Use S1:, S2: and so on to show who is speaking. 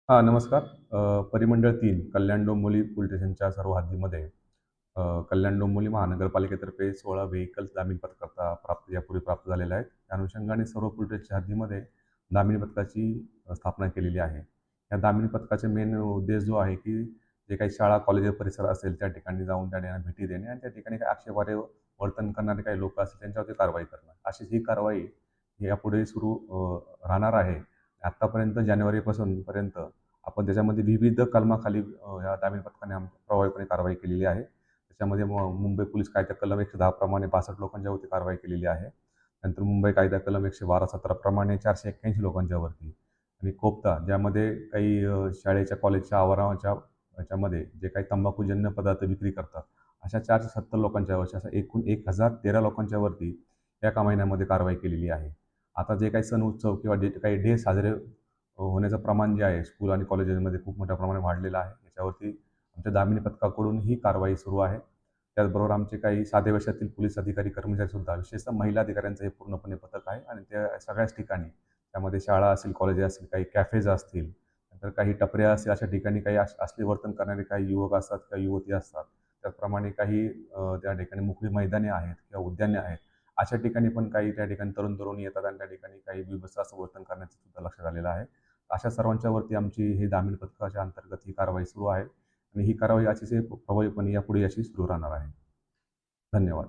S1: नमस्कार. परिमंडळ 3 कल्याण डोंबिवली पोलीस स्टेशनच्या सर्व हद्दीमध्ये कल्याण डोंबिवली महानगरपालिकेतर्फे 16 व्हेइकल्स दामिनी पथकाचा यापूर्वी प्राप्त झालेल्या आहेत. त्या अनुषंगाने सर्व पोलीस स्टेशनच्या हद्दीमध्ये दामिनी पथकाची स्थापना केलेली आहे. या दामिनी पथकाचे मेन उद्देश जो आहे, की जे काही शाळा, कॉलेज परिसर असेल त्या ठिकाणी जाऊन त्या ठिकाणी भेटी देणे आणि त्या ठिकाणी काही आक्षेपार्ह वर्तन करणारे काही लोक असतील त्यांच्यावरती कारवाई करणं. अशीच ही कारवाई यापुढे सुरू राहणार आहे. आत्तापर्यंत जानेवारीपासून पर्यंत आपण त्याच्यामध्ये विविध कलमाखाली या दामिनी पथकाने प्रभावीपणे कारवाई केलेली आहे. त्याच्यामध्ये मुंबई पोलीस कायदा कलम 110 प्रमाणे 62 लोकांच्यावरती कारवाई केलेली आहे. नंतर मुंबई कायदा कलम 112-17 प्रमाणे 481 लोकांच्यावरती आणि कोपता ज्यामध्ये काही शाळेच्या, कॉलेजच्या आवाराच्या याच्यामध्ये जे काही तंबाखूजन्य पदार्थ विक्री करतात, अशा 470 लोकांच्यावरती असं एकूण 1013 लोकांच्यावरती या एका महिन्यामध्ये कारवाई केलेली आहे. आता जे काही सण उत्सव किंवा काही डे साजरे होण्याचं प्रमाण जे आहे स्कूल आणि कॉलेजेसमध्ये खूप मोठ्या प्रमाणात वाढलेलं आहे. याच्यावरती आमच्या दामिनी पथकाकडून ही कारवाई सुरू आहे. त्याचबरोबर आमचे काही साध्या वेशातील पोलीस अधिकारी, कर्मचारीसुद्धा, विशेषतः महिला अधिकाऱ्यांचं हे पूर्णपणे पथक आहे आणि त्या सगळ्याच ठिकाणी त्यामध्ये शाळा असेल, कॉलेज असतील, काही कॅफेज असतील, नंतर काही टपऱ्या असतील, अशा ठिकाणी काही असले वर्तन करणारे काही युवक असतात किंवा युवती असतात. त्याचप्रमाणे काही त्या ठिकाणी मोकळी मैदाने आहेत किंवा उद्याने आहेत. अशा ठिकाणी पण काही त्या ठिकाणी तरुण-तरुणी येतात आणि त्या ठिकाणी काही बीभत्स असं वर्तन करण्याचं सुद्धा लक्षात आलेलं आहे. अशा सर्वांच्यावरती आमची ही दामिनी पथकाच्या अंतर्गत ही कारवाई सुरू आहे आणि ही कारवाई अतिशय प्रभावीपणे यापुढे अशी सुरू राहणार आहे. धन्यवाद.